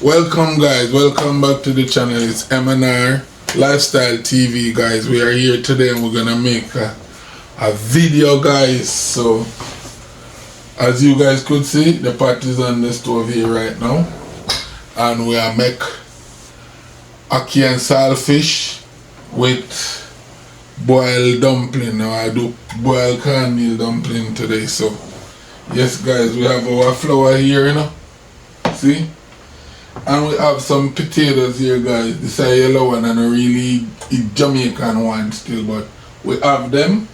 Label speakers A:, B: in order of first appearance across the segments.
A: Welcome guys, welcome back to the channel. It's M&R Lifestyle TV guys. We are here today and we're gonna make a video guys. So as you guys could see, the pot is on the stove here right now and we are make ackee and saltfish with boiled dumpling. Now I do boiled cornmeal dumpling today. So yes guys, we have our flour here, you know, see, and we have some potatoes here guys. This is a yellow one and a really Jamaican one still, but we have them.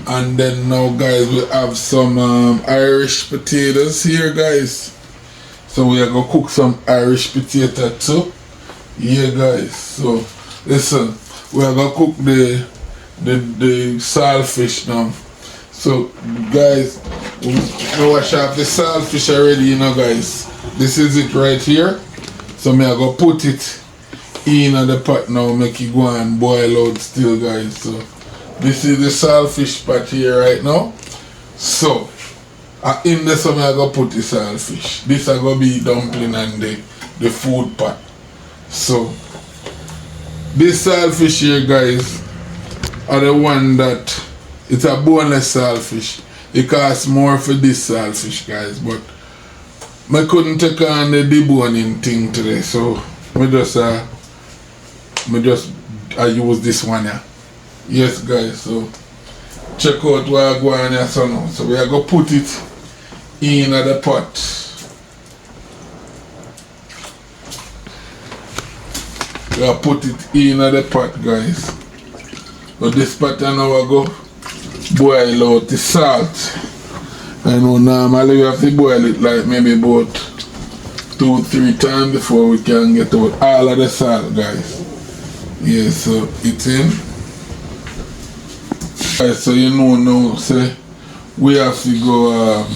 A: And then now guys, we have some Irish potatoes here guys, so we are gonna cook some Irish potato too. Yeah guys, so listen, we are gonna cook the saltfish now. So guys, we wash off the saltfish already, you know guys. This is it right here. So me I go put it in the pot now, make it go and boil out still guys. So this is the saltfish pot here right now. So in this one I go put the saltfish. This I go be dumpling and the food pot. So this saltfish here guys are the one that it's a boneless saltfish. It costs more for this saltfish guys, but I couldn't take on the deboning thing today, so I use this one here. Yes guys, so check out what I go on here so now. So we are going to put it in the pot. We are put it in the pot guys. But this pot now I go boil out the salt. I know normally we have to boil it like maybe about 2-3 times before we can get out all of the salt guys. Yeah, so it's in. Right, so you know now, say we have to go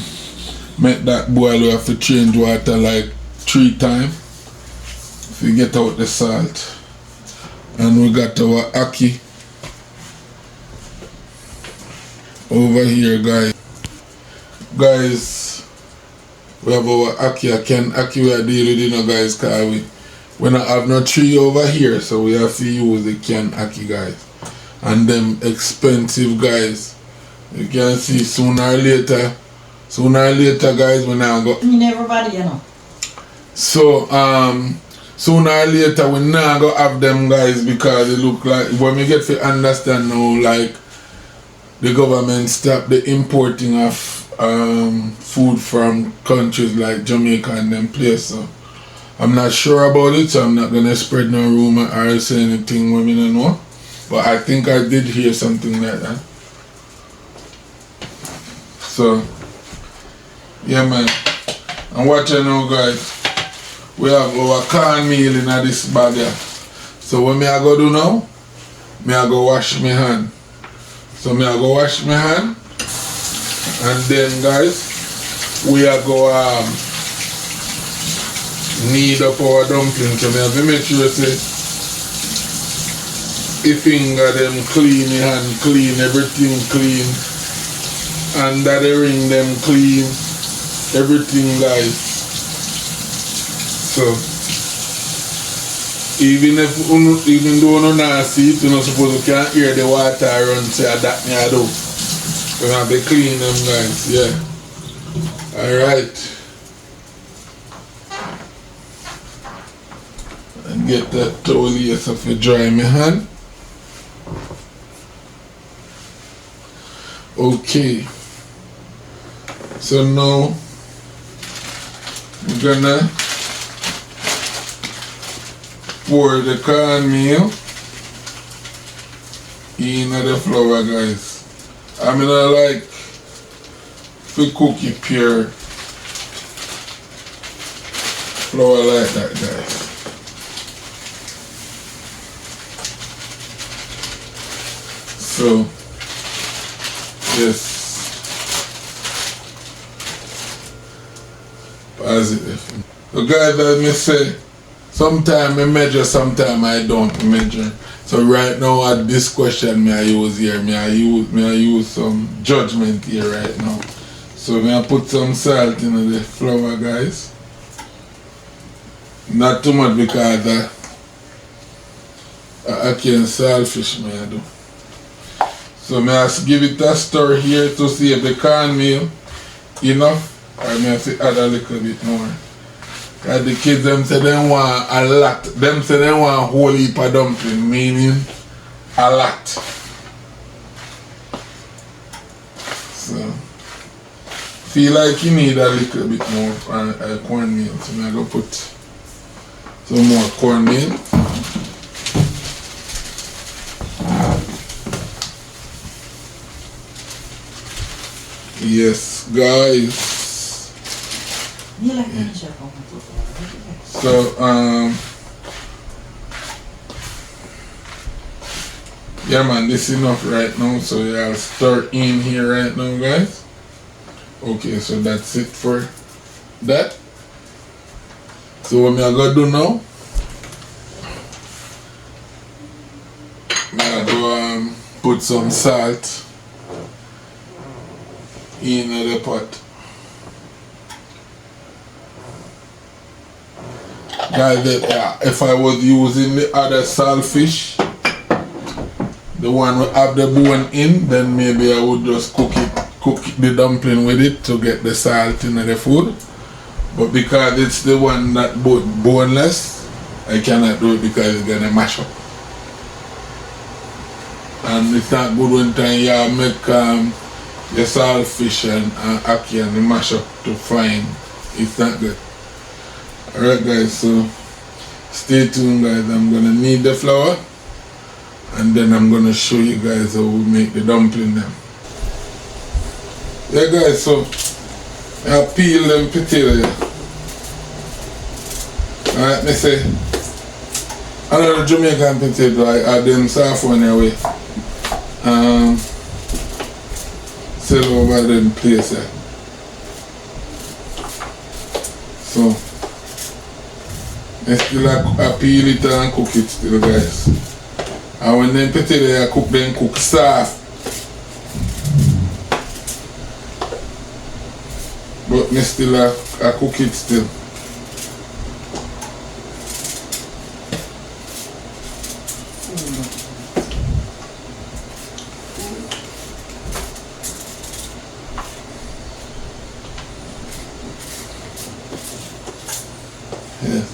A: make that boil. We have to change water like 3 times to get out the salt. And we got our ackee over here guys. Guys, we have our ackee. Ackee we are dealing with, you know guys, because we don't have no tree over here, so we have to use the canned ackee guys. And them expensive guys. You can see sooner or later guys, we now go.
B: Everybody, you know.
A: So sooner or later we now go have them guys, because it look like when we get to understand now, like the government stopped the importing of food from countries like Jamaica and them places. So I'm not sure about it, so I'm not gonna spread no rumor or say anything when we don't know. But I think I did hear something like that. So yeah man. And watch you now guys. We have our cornmeal in this bag here. So what me I go do now? Me I go wash my hand. So me I go wash my hand. And then guys, we are go knead up our dumplings. So me have to make sure say if finger them clean, your hand clean, everything clean, and that the ring them clean, everything guys. So even though you not see it, you not suppose you can't hear the water run, say that me I do. We have to clean them guys, yeah. Alright. And get that towel here so to dry my hand. Okay. So now we're gonna pour the cornmeal in the flour guys. I mean I like to cook it pure flour like that guys. So yes, positive. So guys, as me say, sometimes I measure, sometimes I don't measure. So right now at this question me I use here, me I use some judgment here right now. So me I put some salt in the flour guys. Not too much because ACKEE saltfish may I do. So may I give it a stir here to see if the cornmeal enough, or may I say add a little bit more. Cause the kids them say they want a lot. Them say they want a whole heap of dumpling, meaning a lot. So feel like you need a little bit more cornmeal. So I'm gonna put some more cornmeal. Yes, guys. So yeah man, this is enough right now, so I'll stir in here right now, guys. Okay, so that's it for that. So what I'm gonna do now, I'm gonna put some salt in the pot. Guys, if I was using the other saltfish, the one with have the bone in, then maybe I would just cook the dumpling with it to get the salt in the food. But because it's the one that boneless, I cannot do it because it's gonna mash up. And it's not good when time you make the saltfish and ACKEE and the mash up to fine. It's not good. Alright guys, so stay tuned guys. I'm gonna knead the flour and then I'm gonna show you guys how we make the dumpling them. Yeah guys, so I peel them potatoes. Alright, me say another Jamaican potato, I add them soft one away. Sell over them place there. So I still I peel it and cook it still guys. And when them potato I cook them cook soft. But me still I cook it still. Yeah,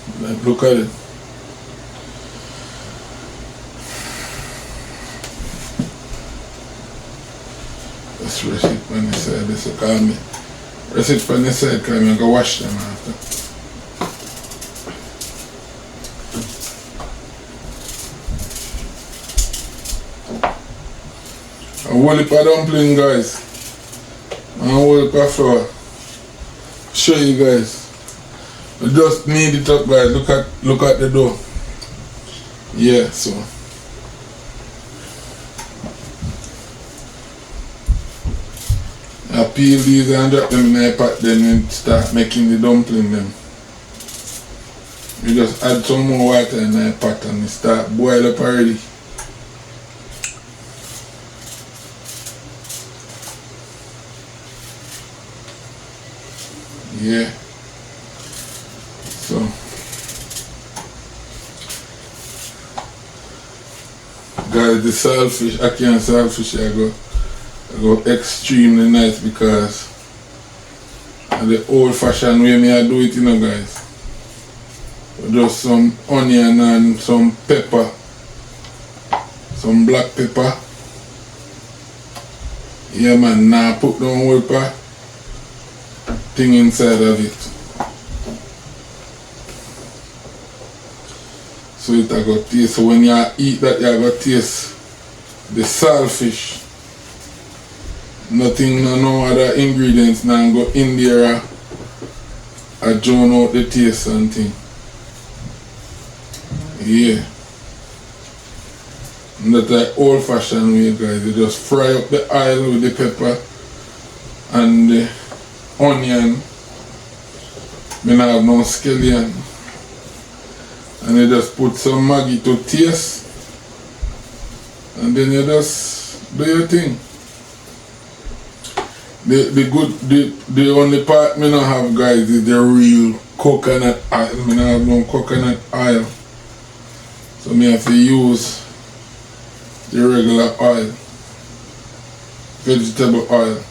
A: look at it. Let's rest it on the side. This will call me. Rest it on the side because I'm going to wash them after. A whole heap of dumpling guys. And a whole heap of flour. Show you guys. We just knead it up guys. Look at the dough. Yeah, so I peel these and drop them in the pot, then we start making the dumpling them. You just add some more water in the pot and it start boil up already. Yeah. So guys, the saltfish, ACKEE saltfish I go extremely nice because of the old fashioned way me I do it, you know guys. Just some onion and some pepper, some black pepper. Yeah man, now put down whole thing inside of it. So it I got taste. So when you eat that, you got taste the saltfish. Nothing, no other ingredients now go in there. I drown out the taste and thing. Yeah. And that's the old fashioned way guys. You just fry up the oil with the pepper and the onion. Me not have no scallion. And you just put some Maggi to taste. And then you just do your thing. The only part me not have guys is the real coconut oil. I don't have no coconut oil. So I have to use the regular oil. Vegetable oil.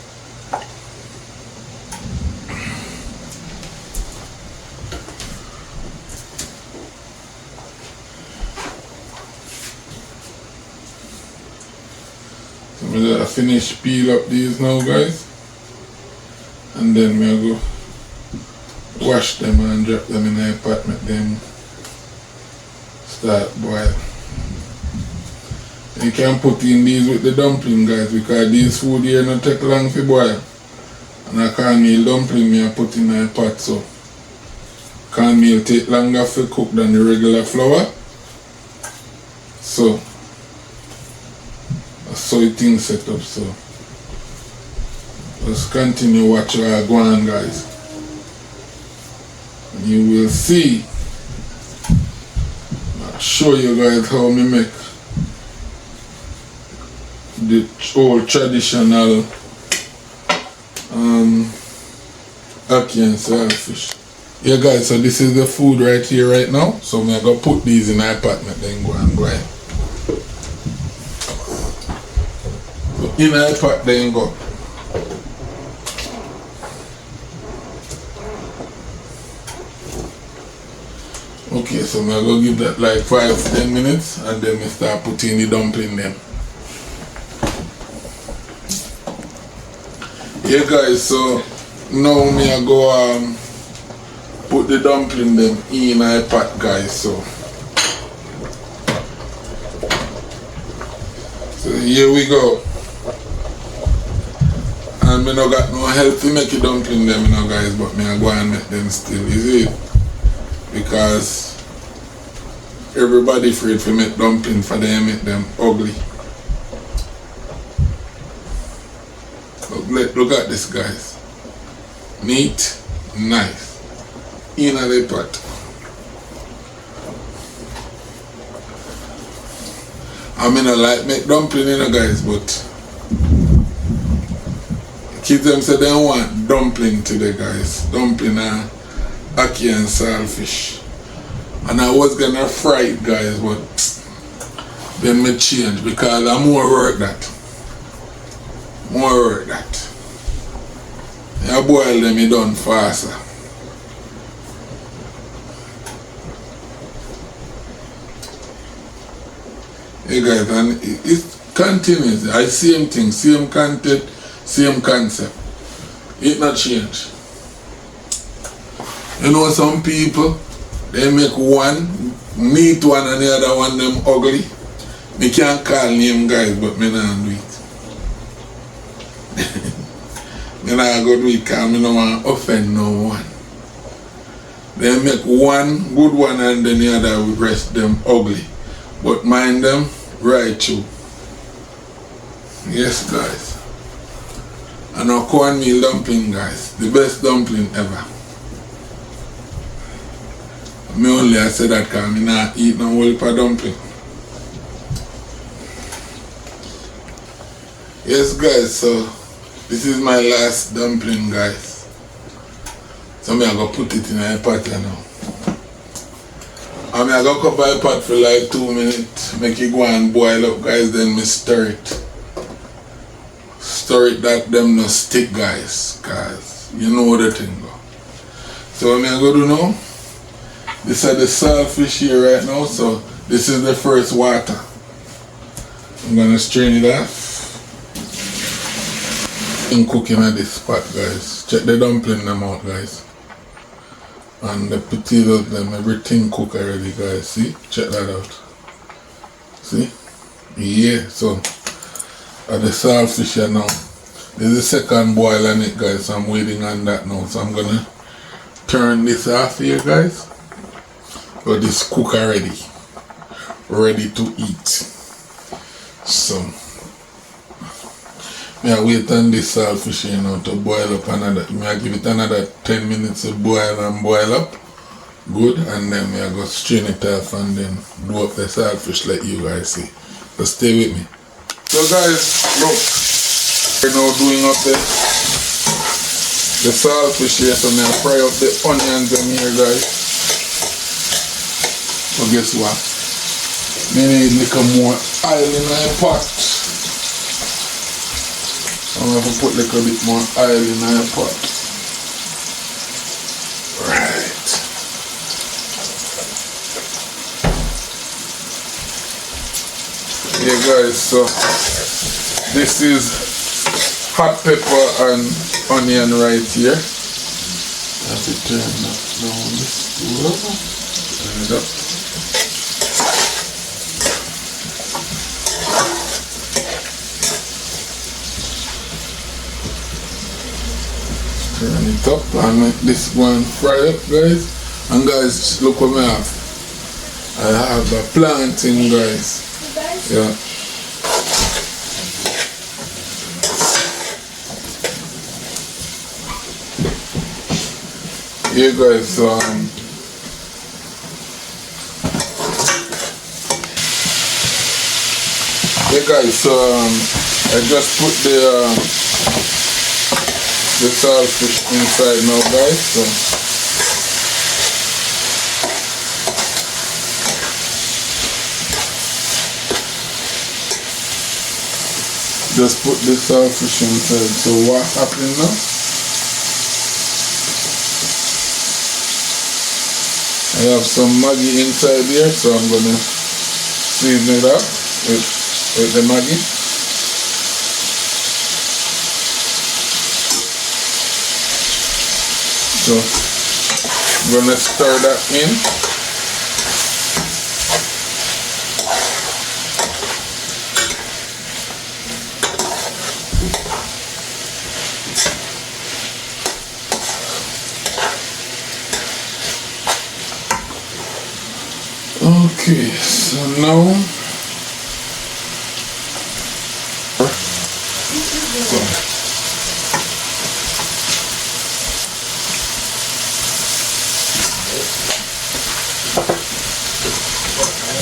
A: So I'm gonna finish peel up these now, guys. And then we'll go wash them and drop them in the pot, make them start boil. You can put in these with the dumpling, guys, because these food here don't take long to boil. And a cornmeal dumpling me I put in my pot, so cornmeal take longer to cook than the regular flour. So that's how things set up. So let's continue watch our go on, guys. And you will see. I'll show you guys how me make the old traditional ACKEE saltfish. Yeah, guys, so this is the food right here right now. So I'm gonna put these in my pot and then go and grind. So in my pot then go. Okay, so I'm gonna give that like 5-10 minutes and then we start putting the dumpling them. Yeah, guys, so now me I go put the dumpling them in my pot, guys. So here we go. And me no got no help to make the dumpling them, you know, guys, but me I go and make them still, is it? Because everybody afraid to make dumpling for them make them ugly. Look at this, guys. Neat, nice. In the pot. I mean, I like make dumpling, you know, guys, but kids them say they don't want dumpling today, guys. Dumpling and ACKEE and saltfish. And I was gonna fry it, guys, but then me change because I more work that. More work that. I boil them, it done faster. Hey guys, and it continues. I same thing, same content, same concept. It not change. You know, some people they make one neat one and the other one them ugly. Me can't call name, guys, but me not do it. Me not go do it because me no want to offend no one. They make one good one and then the other will rest them ugly. But mind them right too. Yes, guys. And our cornmeal dumpling, guys. The best dumpling ever. Me only I say that because me not eat no whole per dumpling. Yes, guys, so this is my last dumpling, guys. So me I go put it in a pot now. And I go cover the pot for like 2 minutes, make it go and boil up, guys, then me stir it. Stir it that them no stick, guys, cause you know the thing go. So what I go do now, this is the saltfish here right now, so this is the first water. I'm gonna strain it off. In cooking at this pot, guys. Check the dumpling them out, guys. And the potatoes them, everything cook already, guys. See? Check that out. See? Yeah, so the saltfish here now. This is the second boil on it, guys. So I'm waiting on that now. So I'm gonna turn this off here, guys. But this cook already. Ready to eat. So I wait on this saltfish here now to boil up another. I give it another 10 minutes to boil and boil up. Good, and then I go strain it off and then do up the saltfish like you guys see. So stay with me. So guys, look, we're now doing up the saltfish here, so I fry up the onions in here, guys. But guess what? I need a little more oil in my pot. I'm going to put a little bit more oil in my pot. Right. Yeah, guys, so this is hot pepper and onion right here. Have to turn that down this over. Turn it up. Turn it up and make this one fry up, guys. And guys, look what I have. I have a plantain, guys. Yeah. Yeah, guys, so I just put the saltfish inside now, guys. So just put the saltfish inside. So what's happening now? I have some Maggi inside here, so I'm gonna season it up with the Maggi. So I'm gonna stir that in. Okay, so now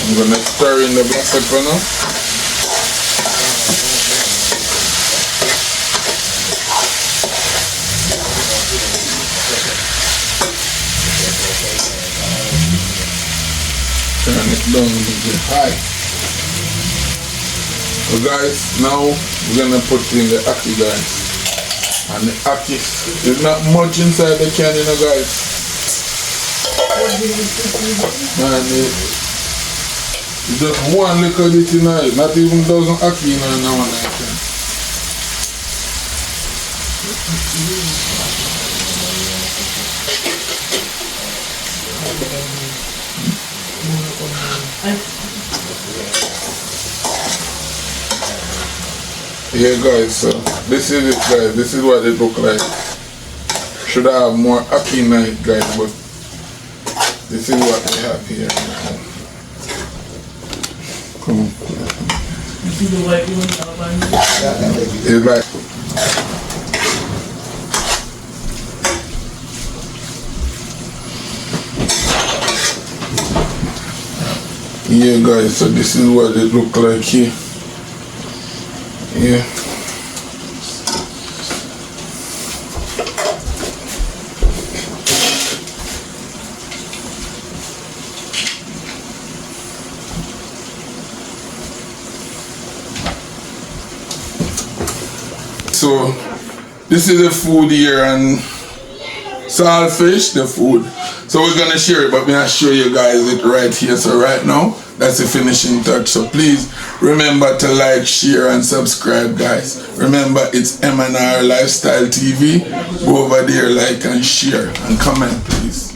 A: I'm gonna stir in the black pepper now. Turn it down a little bit high. So guys, now we're gonna put in the ACKEE, guys. And the ACKEE, there's not much inside the can, you know, guys. Man, it's just one little bit in it, not even dozen ACKEE in it now and I can. Yeah, guys, so this is it, guys. This is what it look like. Should I have more ACKEE in it, guys, but this is what we have here. Come on.
B: You see the white one?
A: It's like yeah, guys, so this is what it look like here. Yeah. So this is the food here and saltfish, the food. So we're gonna share it, but we're gonna show you guys it right here. So right now, that's the finishing touch. So please remember to like, share, and subscribe, guys. Remember, it's M&R Lifestyle TV. Go over there, like and share, and comment, please.